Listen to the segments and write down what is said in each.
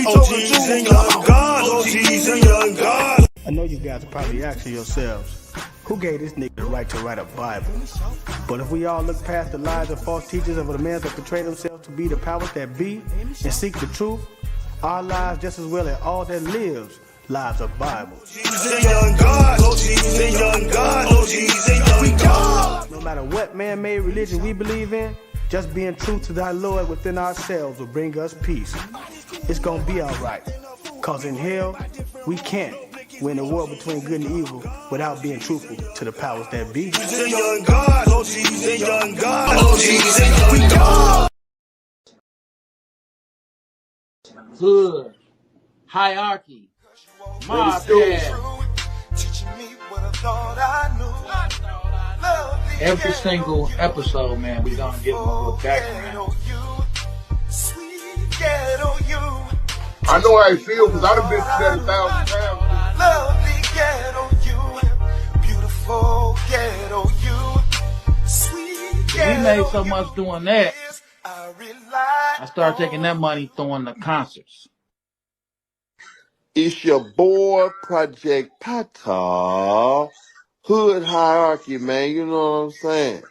we talking to? Young God, OGs and young God. I know you guys are probably asking yourselves, who gave this nigga the right to write a Bible? But if we all look past the lies of false teachers of the men that portray themselves to be the powers that be and seek the truth, our lives just as well as all that lives lives of Bible. No matter what man-made religion we believe in, just being true to thy Lord within ourselves will bring us peace. It's gonna be alright, cause in hell, we can't win the war between good and evil without being truthful to the powers that be. Hood, hierarchy, mob pad. Every single episode, man, we gonna give them a little background. I know how I feel because I done been through that 1,000 times. Lovely ghetto you, beautiful ghetto you, sweet ghetto. We made so much doing that. I started taking that money throwing the concerts. It's your boy, Project Pata. Hood hierarchy, man. You know what I'm saying?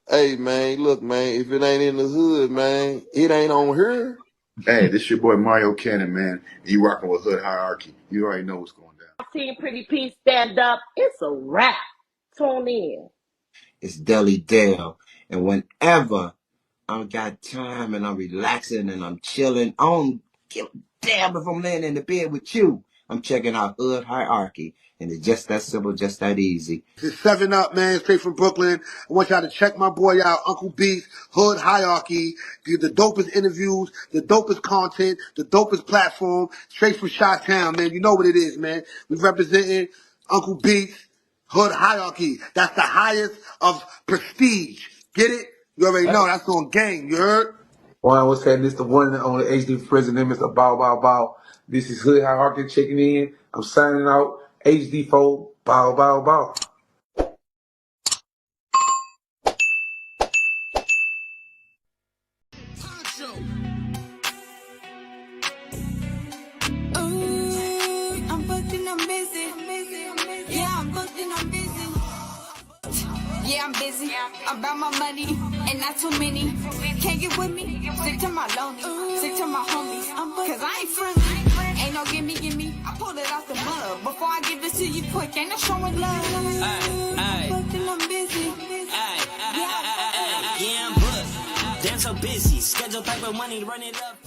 Hey, man, look, man, if it ain't in the hood, man, it ain't on here. Hey, this your boy Mario Cannon, man. You rocking with Hood Hierarchy. You already know what's going down. Team Pretty P stand up. It's a wrap. Tune in. It's Deli Dale. And whenever I got time and I'm relaxing and I'm chilling, I don't give a damn if I'm laying in the bed with you. I'm checking out Hood Hierarchy. And it's just that simple, just that easy. It's 7 Up, man, straight from Brooklyn. I want y'all to check my boy out, Uncle Beats, Hood Hierarchy. The dopest interviews, the dopest content, the dopest platform, straight from Chi-Town, man. You know what it is, man. We representing Uncle Beats, Hood Hierarchy. That's the highest of prestige. Get it? You already know. That's on game. You heard? One was saying this the one on the HD president, Mr. Bow Bow Bow. This is Hood Hierarchy checking in. I'm signing out. HD4, Bow Bow Bow. I'm booked and I'm busy. Yeah, I'm booked and I'm busy. Yeah, I'm busy. I'm about my money and not too many. Can't get with me. Stick to my lonely. Stick to my homies. Cause I ain't friendly. Ain't no gimme. I pulled it out the mud. Before I give it to you quick, ain't no showing love. I'm booked and I'm busy. Yeah, I'm booked. Damn so busy. Schedule paper money, run it up.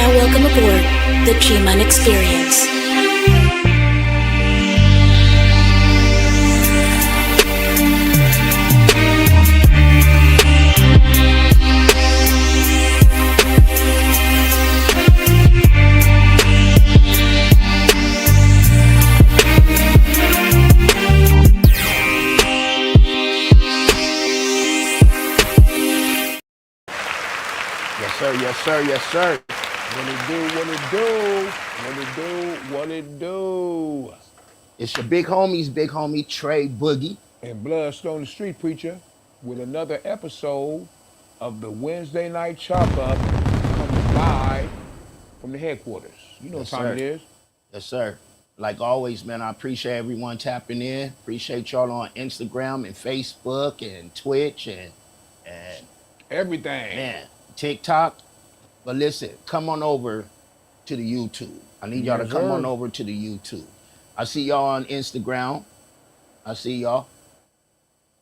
Welcome aboard the GMAN experience. Yes, sir. What it do? It's your big homie Trey Boogie. And Bloodstone, the street preacher, with another episode of the Wednesday night chop up coming live from the headquarters. You know what time it is. Yes, sir. Like always, man, I appreciate everyone tapping in. Appreciate y'all on Instagram and Facebook and Twitch and everything. Man, TikTok. But listen, come on over to the YouTube. I need y'all to come on over to the YouTube. I see y'all on Instagram. I see y'all.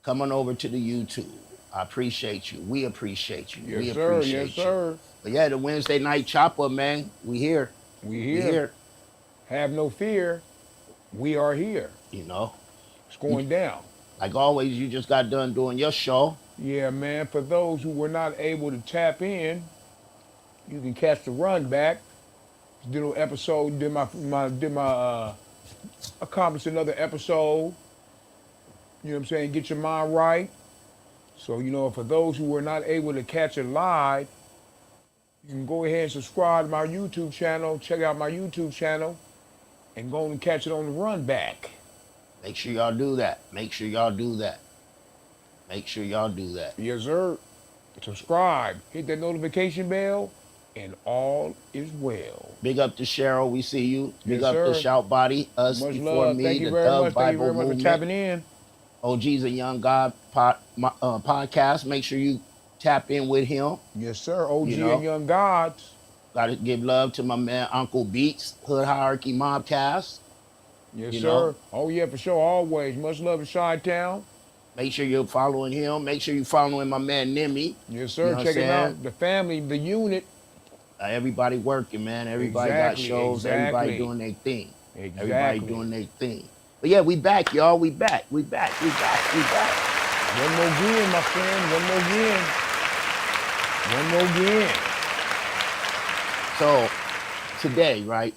Come on over to the YouTube. I appreciate you. We appreciate you. Yes, sir. But yeah, the Wednesday night chop up, man. We here. We here. Have no fear. We are here. You know. It's going down. Like always, you just got done doing your show. Yeah, man. For those who were not able to tap in, you can catch the run back. Did an episode. Accomplished another episode. You know what I'm saying? Get your mind right. So, for those who were not able to catch it live, you can go ahead and subscribe to my YouTube channel, check out my YouTube channel, and go and catch it on the run back. Make sure y'all do that. Make sure y'all do that. Make sure y'all do that. Yes, sir. Subscribe, hit that notification bell, and all is well. Big up to Cheryl, we see you. Big Yes, up sir. to Shout Body, Us Much Before love. Me, Thank you the very Thug much. Thank you Bible very much for Movement. tapping in. OG's a Young God podcast. Make sure you tap in with him. Yes, sir. OG You know? and Young Gods. Got to give love to my man Uncle Beats, Hood Hierarchy Mobcast. Yes, You sir. know? Oh, yeah, for sure. Always. Much love to Chi-Town. Make sure you're following him. Make sure you're following my man Nimmy. Yes, sir. You know Checking out the family, the unit. Everybody working, man. Everybody got shows. Everybody doing their thing. Everybody doing their thing. But yeah, we back, y'all. We back. We back. We back. We back. One more again, my friend. One more again. One more again. So today, right?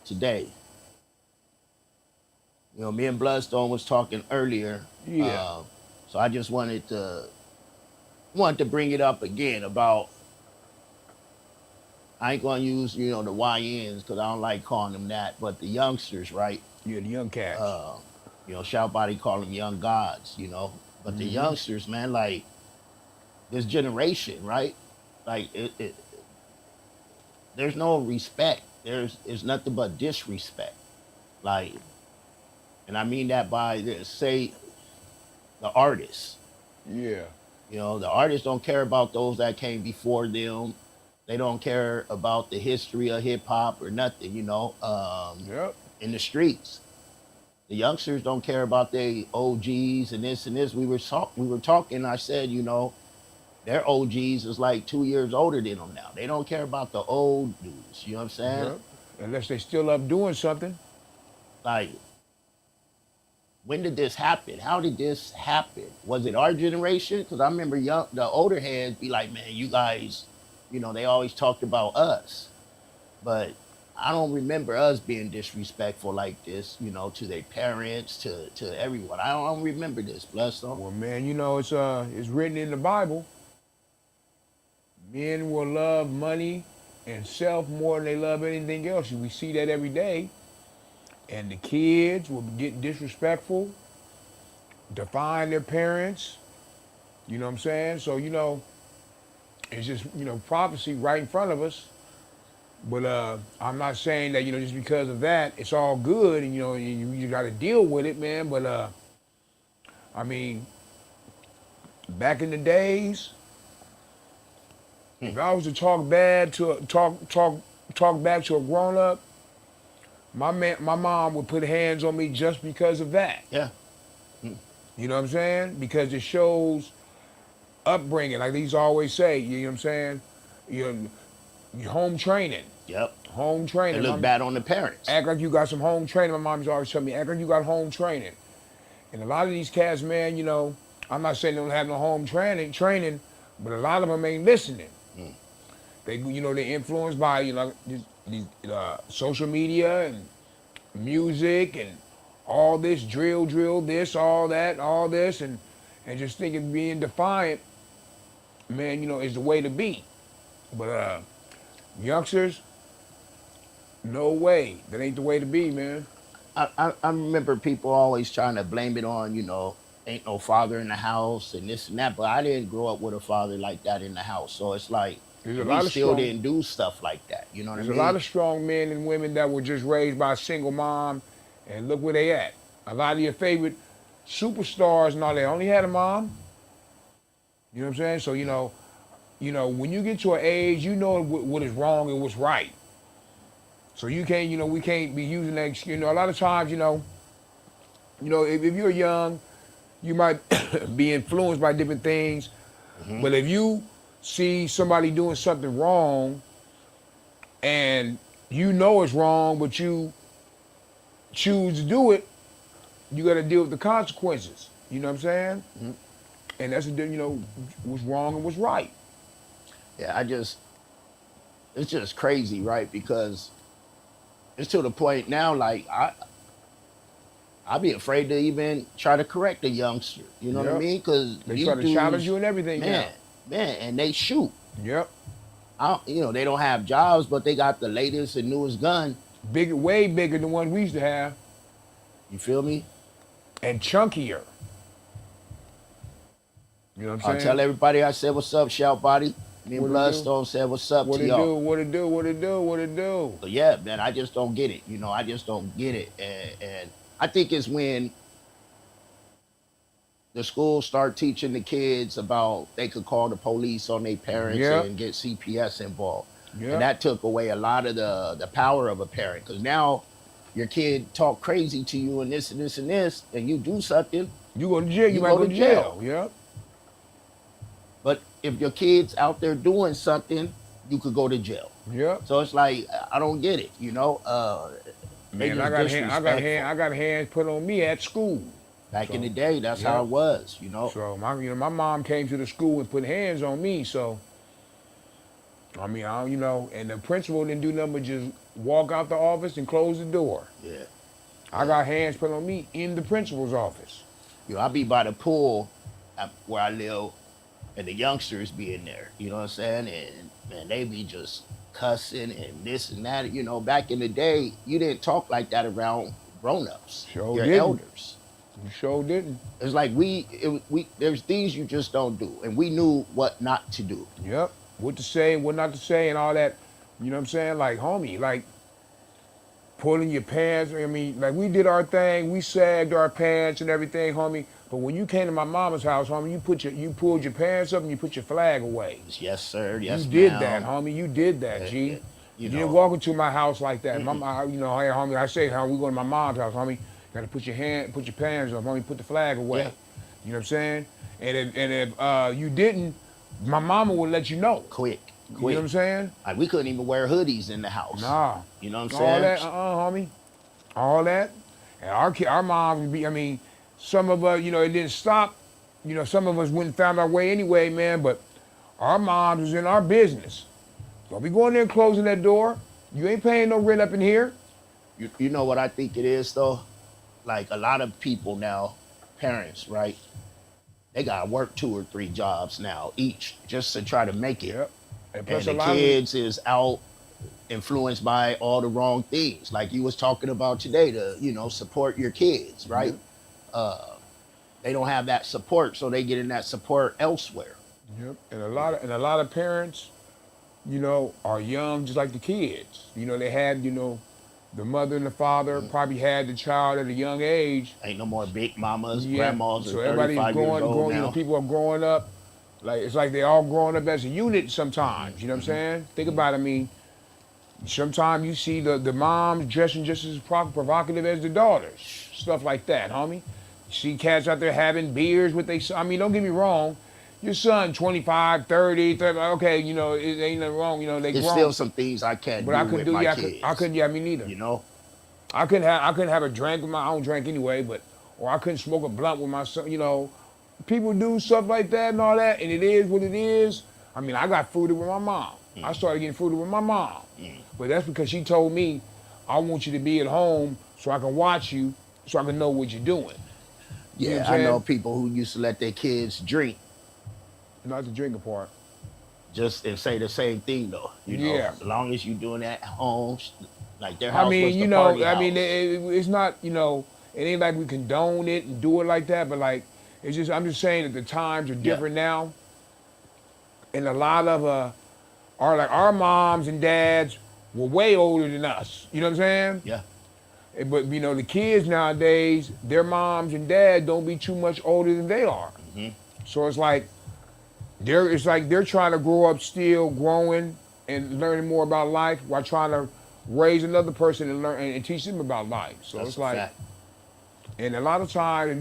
Today, me and Bloodstone was talking earlier. Yeah. So I just wanted to bring it up again about. I ain't gonna use, the YNs because I don't like calling them that, but the youngsters, right? Yeah, the young cats. Shout Body call them young gods, But the youngsters, man, like this generation, right? Like there's no respect. It's nothing but disrespect. Like, and I mean that by the artists. Yeah. The artists don't care about those that came before them. They don't care about the history of hip hop or nothing, Yep. In the streets. The youngsters don't care about their OGs and this and this. We were talking, I said, their OGs is like 2 years older than them now. They don't care about the old dudes, you know what I'm saying? Yep. Unless they still up doing something. Like, when did this happen? How did this happen? Was it our generation? Because I remember the older heads be like, man, you guys, they always talked about us. But I don't remember us being disrespectful like this, to their parents, to everyone. I don't remember this, Bloodstone. Well, man, it's written in the Bible. Men will love money and self more than they love anything else. We see that every day. And the kids will get disrespectful, define their parents. You know what I'm saying? So, it's just, prophecy right in front of us. But I'm not saying that, just because of that, it's all good and, you got to deal with it, man. But, I mean, back in the days, if I was to talk back to a grown up, my mom would put hands on me just because of that. Yeah. You know what I'm saying? Because it shows upbringing, like these always say. You know what I'm saying? Your home training. Yep. Home training. It look bad on the parents. Act like you got some home training. My mom's always telling me, act like you got home training. And a lot of these cats, man, I'm not saying they don't have no home training, but a lot of them ain't listening. They, they're influenced by, these social media and music and all this drill, this, all that, all this, and just thinking being defiant, man, is the way to be. But youngsters, no way. That ain't the way to be, man. I remember people always trying to blame it on, ain't no father in the house and this and that, but I didn't grow up with a father like that in the house. So it's like, we still didn't do stuff like that. You know what I mean? There's a lot of strong men and women that were just raised by a single mom, and look where they at. A lot of your favorite superstars and all, they only had a mom. You know what I'm saying? So, when you get to an age, you know what is wrong and what's right. So you can't, we can't be using that excuse. A lot of times, if you're young, you might be influenced by different things. But if you see somebody doing something wrong and it's wrong, but you choose to do it, you got to deal with the consequences. You know what I'm saying? And that's, what's wrong and what's right. Yeah, it's just crazy, right? Because it's to the point now, like I'd be afraid to even try to correct a youngster. You know what I Yep. mean? Because They these try to challenge dudes, you and everything now. man, and they shoot. Yep. They don't have jobs, but they got the latest and newest gun. Big, way bigger than one we used to have. You feel me? And chunkier. You know what I'm saying? I'll tell everybody I said what's up, Shout Body. Me and What it Bloodstone said what's up What to it y'all. do? What it do? What it do? What it do? But yeah, man, I just don't get it. I just don't get it. And I think it's when the schools start teaching the kids about they could call the police on their parents Yep. and get CPS involved. Yep. And that took away a lot of the power of a parent. Because now your kid talk crazy to you and this and this and this, and you do something. You go to jail. You might go to jail. Yep. But if your kid's out there doing something, you could go to jail. Yep. So it's like I don't get it, They Man, just disrespectful. I got hands put on me at school. Back in the day, that's how it was, So my mom came to the school and put hands on me. So I mean, and the principal didn't do nothing but just walk out the office and close the door. Yeah. I got hands put on me in the principal's office. I be by the pool where I live, and the youngsters be in there. You know what I'm saying? And man, they be just cussing and this and that. Back in the day, you didn't talk like that around grown-ups, Sure your didn't. elders. You sure didn't. It's like there's things you just don't do, and we knew what not to do. Yep. What to say, what not to say, and all that. You know what I'm saying? Like, homie, like pulling your pants. I mean, like we did our thing. We sagged our pants and everything, homie. But when you came to my mama's house, homie, you pulled your pants up and you put your flag away. Yes, sir. Yes, you did ma'am. that, homie. You did that, G. You didn't walk into my house like that. Hey, homie, I say, how we go to my mom's house, homie. You gotta put your pants up, homie. Put the flag away. Yeah. You know what I'm saying? And if you didn't, my mama would let you know. Quick. You know what I'm saying? Like we couldn't even wear hoodies in the house. Nah. You know what I'm saying? All that, homie. All that. And our moms would be, I mean, some of us, it didn't stop. Some of us went and found our way anyway, man, but our moms was in our business. Don't be going there and closing that door. You ain't paying no rent up in here. You know what I think it is, though? Like a lot of people now, parents, right? They got to work 2 or 3 jobs now each just to try to make it. Yep. And the kids is out influenced by all the wrong things. Like you was talking about today to, support your kids, right? Yep. They don't have that support, so they get in that support elsewhere. Yep. And a lot of parents, are young just like the kids. They had, the mother and the father probably had the child at a young age. Ain't no more big mamas, grandmas, so and everybody's 35 years old now. People are growing up. Like it's like they all growing up as a unit sometimes. You know what I'm saying? Think about it. I mean, sometimes you see the moms dressing just as provocative as the daughters. Stuff like that, homie. You see cats out there having beers with I mean, don't get me wrong. Your son, 25, 30, okay, it ain't nothing wrong. They There's grown. still some things I can't do with my kids. I couldn't, me neither. I couldn't have a drink with I don't drink anyway, or I couldn't smoke a blunt with my son, People do stuff like that and all that, and it is what it is. I mean, I got fooded with my mom. I started getting fooded with my mom. But that's because she told me, I want you to be at home so I can watch you, so I can know what you're doing. Yeah, I know people who used to let their kids drink. Not the drinking part. Just and say the same thing though. As long as you're doing that at home, like their house was the party house. It's not, it ain't like we condone it and do it like that, but like, I'm just saying that the times are different now. And a lot of our moms and dads were way older than us. You know what I'm saying? Yeah. But the kids nowadays, their moms and dads don't be too much older than they are. Mm-hmm. So it's like they're trying to grow up still growing and learning more about life while trying to raise another person and learn and teach them about life. So That's it's like, fact. and a lot of times,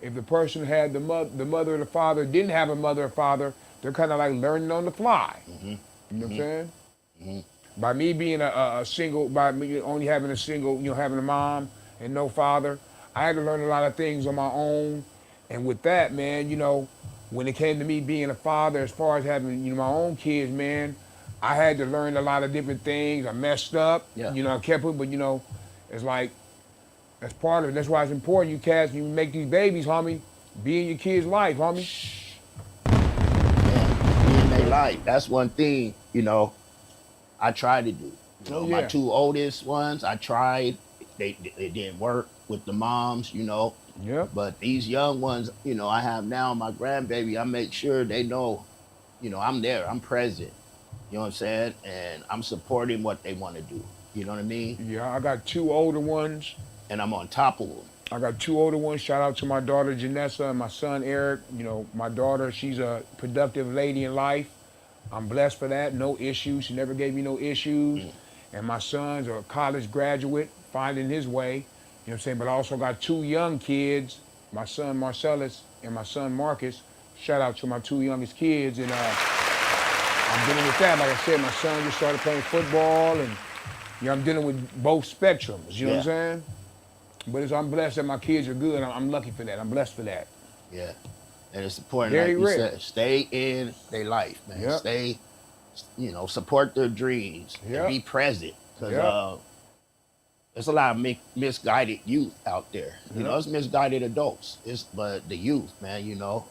if the person had the mother or the father didn't have a mother or father, they're kind of like learning on the fly. Mm-hmm. You know what I'm saying? Mm-hmm. By me being a single, by me only having a single, having a mom and no father, I had to learn a lot of things on my own And with that, man, you know, when it came to me being a father, as far as having, you know, my own kids, man, I had to learn a lot of different things. I messed up, Yeah. you know, I kept it, but you know, it's like, that's part of it. That's why it's important. You cats, you make these babies, homie, be in your kids' life, homie. Yeah, be in their life. That's one thing, you know, I try to do. You know, my Yeah. two oldest ones, I tried. It didn't work with the moms, you know. Yep. But these young ones, you know, I have now, my grandbaby, I make sure they know, you know, I'm there, I'm present. You know what I'm saying? And I'm supporting what they want to do. You know what I mean? Yeah, I got two older ones. And I'm on top of them. I got two older ones. Shout out to my daughter Janessa and my son Eric. You know, my daughter, she's a productive lady in life. I'm blessed for that. No issues. She never gave me no issues. And my son's a college graduate, finding his way. You know what I'm saying? But I also got two young kids, my son Marcellus and my son Marcus. Shout out to my two youngest kids. And I'm dealing with that. Like I said, my son just started playing football. And you know, I'm dealing with both spectrums. You know what I'm saying? But I'm blessed that my kids are good. I'm lucky for that. I'm blessed for that. Yeah. And it's important, Very like you rare. said, stay in their life, man. Yep. Stay, you know, support their dreams Yep. and be present. Because Yep. there's a lot of misguided youth out there. You know, Yep. it's misguided adults. But the youth, man, you know,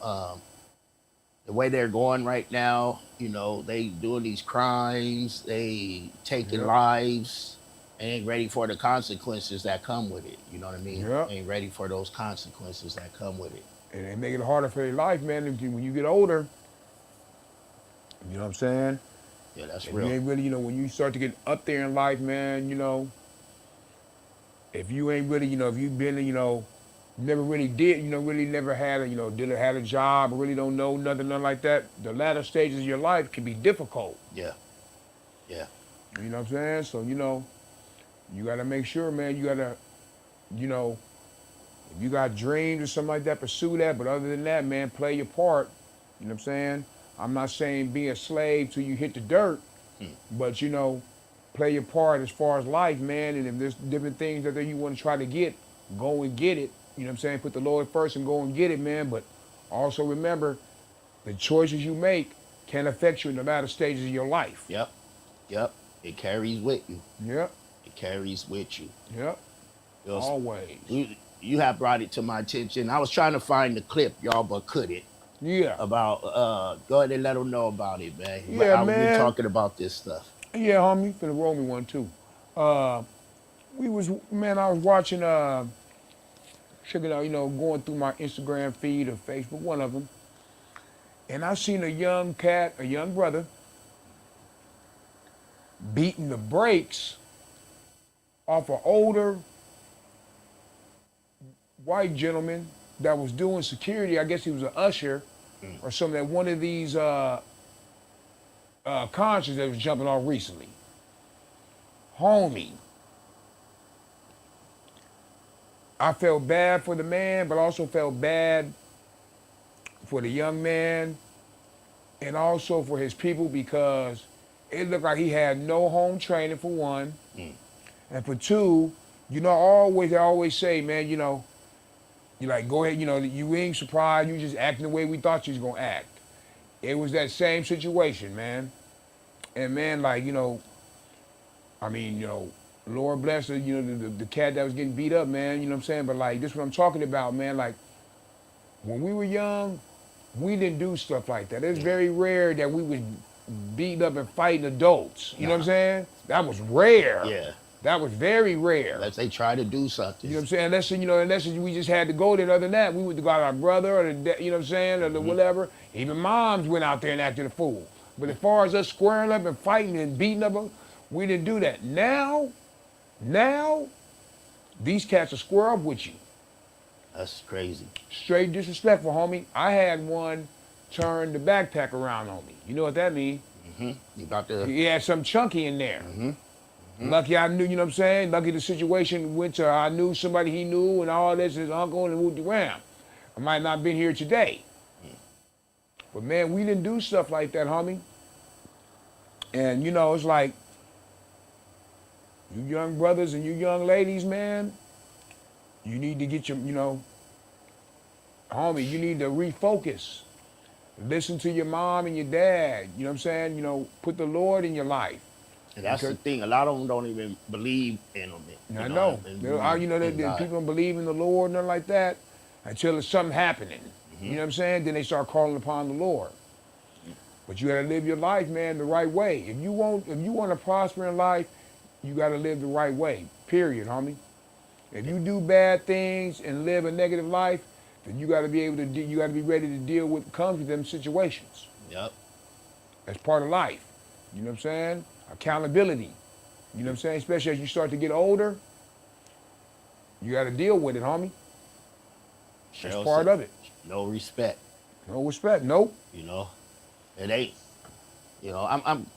the way they're going right now, you know, they doing these crimes, they taking lives, ain't ready for the consequences that come with it. You know what I mean? Yep. Ain't ready for those consequences that come with it. And they make it harder for their life, man. When you get older, you know what I'm saying? Yeah, that's if real. You ain't really, you know, when you start to get up there in life, man, you know, if you ain't really, you know, if you've been, you know, never really did, you know, really never had a, you know, had a job, or really don't know nothing like that, the latter stages of your life can be difficult. Yeah. Yeah. You know what I'm saying? So, you know, you got to make sure, man, you got to, you know, if you got dreams or something like that, pursue that. But other than that, man, play your part. You know what I'm saying? I'm not saying be a slave till you hit the dirt, but, you know, play your part as far as life, man. And if there's different things that you want to try to get, go and get it. You know what I'm saying? Put the Lord first and go and get it, man. But also remember, the choices you make can affect you in the latter stages of your life. Yep. Yep. It carries with you. Yep. It carries with you. Yep. Always. You have brought it to my attention. I was trying to find the clip, y'all, but couldn't. Yeah. About go ahead and let them know about it, man. Yeah, We're talking about this stuff. Yeah, homie, finna roll me one too. I was watching, checking out, you know, going through my Instagram feed or Facebook, one of them, and I seen a young cat, a young brother, beating the brakes off an older white gentleman that was doing security. I guess he was an usher or something at one of these concerts that was jumping off recently. Homie, I felt bad for the man, but also felt bad for the young man and also for his people because it looked like he had no home training, for one. And for two, you know, I always say, man, you know, you like, go ahead, you know, you ain't surprised, you just acting the way we thought you was gonna act. It was that same situation, man. And man, like, you know, I mean, you know, Lord bless her, you know, the cat that was getting beat up, man, you know what I'm saying? But like, this is what I'm talking about, man. Like, when we were young, we didn't do stuff like that. It's very rare that we was beating up and fighting adults. You know what I'm saying? That was rare. Yeah. That was very rare. Unless they try to do something. You know what I'm saying? Unless we just had to go there. Other than that, we would go out our brother or you know what I'm saying, or the whatever. Even moms went out there and acted a fool. But as far as us squaring up and fighting and beating up, we didn't do that. Now, these cats will square up with you. That's crazy. Straight disrespectful, homie. I had one turn the backpack around on me. You know what that means? You got to. He had some chunky in there. Lucky I knew, you know what I'm saying? Lucky the situation went to, I knew somebody he knew and all this, his uncle, and moved around. I might not have been here today. But man, we didn't do stuff like that, homie. And you know, it's like, you young brothers and you young ladies, man, you need to get your, you know, homie, you need to refocus. Listen to your mom and your dad. You know what I'm saying? You know, put the Lord in your life. And that's the thing. A lot of them don't even believe in them. I know. You know, people don't believe in the Lord, nothing like that, until there's something happening. You know what I'm saying? Then they start calling upon the Lord. But you gotta live your life, man, the right way. If you want to prosper in life, you gotta live the right way. Period, homie. If you do bad things and live a negative life, then you gotta be able to. You gotta be ready to deal with what comes with them situations. Yep. That's part of life. You know what I'm saying? Accountability. You know what I'm saying? Especially as you start to get older, you got to deal with it, homie. That's part of it. No respect. No respect. Nope. You know, it ain't. You know, I'm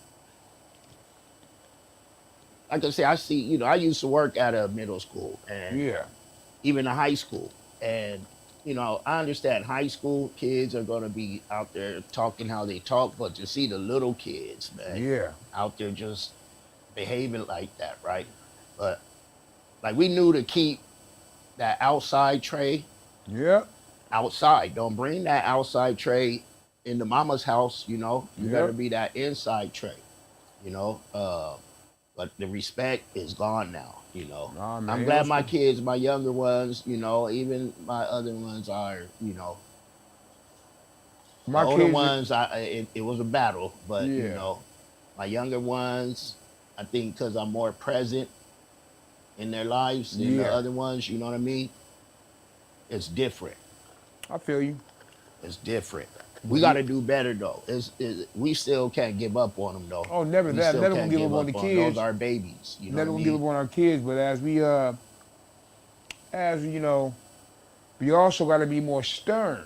like I say, I see. You know, I used to work at a middle school and even a high school, and you know, I understand high school kids are gonna be out there talking how they talk, but to see the little kids, man, out there just behaving like that, right? But like we knew to keep that outside tray. Outside. Don't bring that outside tray into mama's house, you know. You better be that inside tray, you know. But the respect is gone now, you know. Nah, man, I'm glad my kids, my younger ones, you know, even my other ones are, you know. My older ones, it was a battle, but you know, my younger ones, I think because I'm more present in their lives than the other ones, you know what I mean? It's different. I feel you. It's different. We got to do better though. We still can't give up on them though. Oh, never that. Never gonna give up on the kids. Those are babies. You know never gonna give up on our kids. But as you know, we also got to be more stern.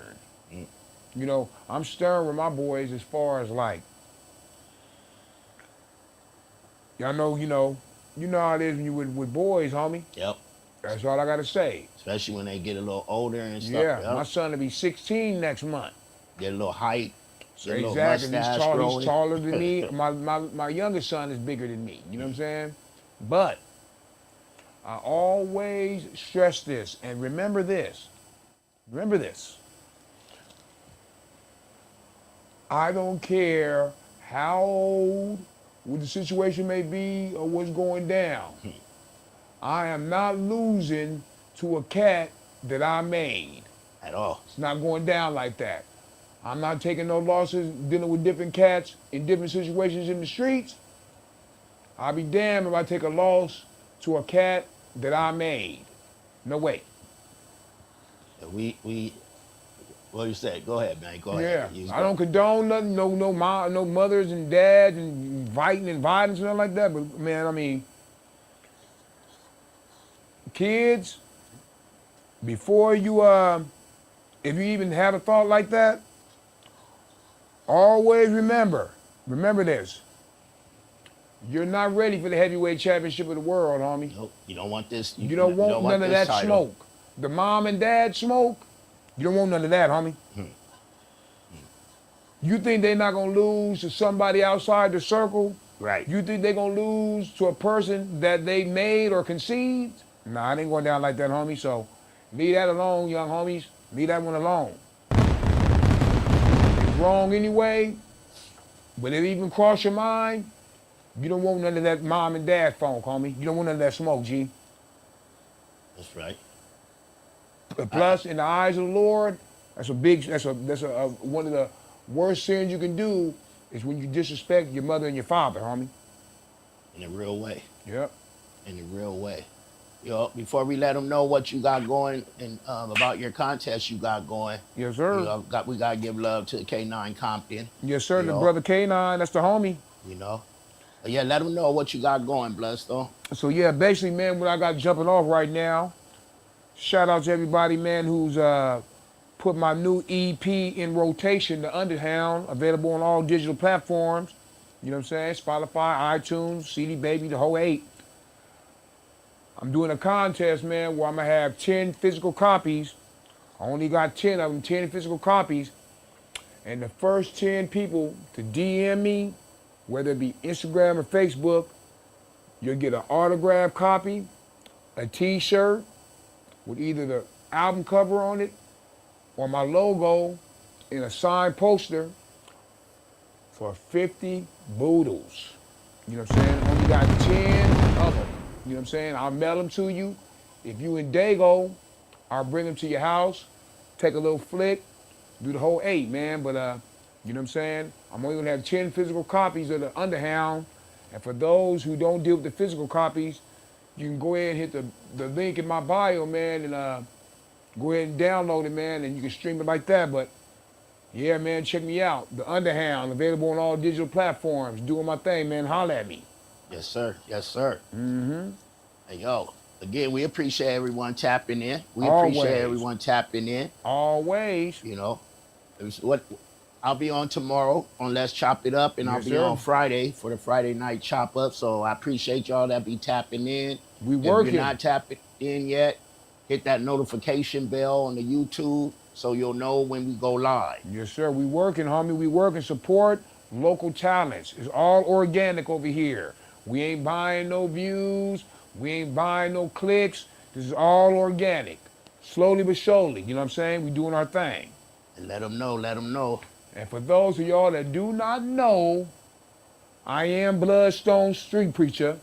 You know, I'm stern with my boys as far as like, y'all know, you know how it is when you with boys, homie. Yep. That's all I gotta say. Especially when they get a little older and stuff. Yeah, my son will be 16 next month. Get a little height. Exactly. He's taller than me. My youngest son is bigger than me. You know what I'm saying? But I always stress this, and remember this. Remember this. I don't care how old, what the situation may be, or what's going down. I am not losing to a cat that I made. At all. It's not going down like that. I'm not taking no losses dealing with different cats in different situations in the streets. I'll be damned if I take a loss to a cat that I made. No way. What do you say? Go ahead, man. Go ahead. Yeah, I don't condone nothing, no mothers and dads and inviting and violence and nothing like that. But man, I mean, kids, before you, if you even have a thought like that, always remember this. You're not ready for the heavyweight championship of the world, homie. Nope, you don't want this. You don't want none of that smoke. The mom and dad smoke, you don't want none of that, homie. You think they're not gonna lose to somebody outside the circle? Right. You think they're gonna lose to a person that they made or conceived? Nah, it ain't going down like that, homie. So leave that alone, young homies. Leave that one alone. It's wrong anyway, but if it even cross your mind, you don't want none of that mom and dad funk, homie. You don't want none of that smoke, G. That's right. Plus, in the eyes of the Lord, that's one of the worst sins you can do is when you disrespect your mother and your father, homie. In a real way. Yep. In a real way. Yo, before we let them know what you got going and about your contest you got going. Yes, sir. You know, we got to give love to K9 Compton. Yes, sir. The brother K9, that's the homie. You know. But yeah, let them know what you got going, Bloodstone. So yeah, basically, man, what I got jumping off right now, shout out to everybody, man, who's put my new EP in rotation, The Underhound, available on all digital platforms. You know what I'm saying? Spotify, iTunes, CD Baby, the whole 8. I'm doing a contest, man, where I'm going to have 10 physical copies. I only got 10 of them, 10 physical copies. And the first 10 people to DM me, whether it be Instagram or Facebook, you'll get an autographed copy, a t-shirt with either the album cover on it or my logo in a signed poster for 50 boodles. You know what I'm saying? Only got 10 of them. You know what I'm saying? I'll mail them to you. If you in Dago, I'll bring them to your house, take a little flick, do the whole 8, man. But, you know what I'm saying? I'm only gonna have 10 physical copies of the Underhound. And for those who don't deal with the physical copies, you can go ahead and hit the link in my bio, man, and go ahead and download it, man, and you can stream it like that. But yeah, man, check me out. The Underhound, available on all digital platforms. Doing my thing, man. Holla at me. Yes, sir. Yes, sir. Mm-hmm. Hey, yo, again, we appreciate everyone tapping in. We Always. appreciate everyone tapping in. Always. You know, what I'll be on tomorrow on Let's Chop It Up, and Yes, I'll be sir. on Friday for the Friday night chop up. So I appreciate y'all that be tapping in. We If working. you're not tapping in yet, hit that notification bell on the YouTube so you'll know when we go live. Yes, sir. We working, homie. We working. Support local talents. It's all organic over here. We ain't buying no views. We ain't buying no clicks. This is all organic. Slowly but surely. You know what I'm saying? We doing our thing. And let them know. Let them know. And for those of y'all that do not know, I am Bloodstone Street Preacher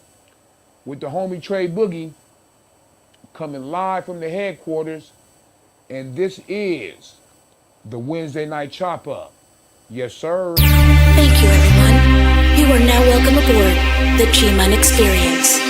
with the homie Trey Boogie, coming live from the headquarters, and this is the Wednesday Night Chop Up. Yes, sir. Thank you, everyone. You are now welcome aboard the GMAN Experience.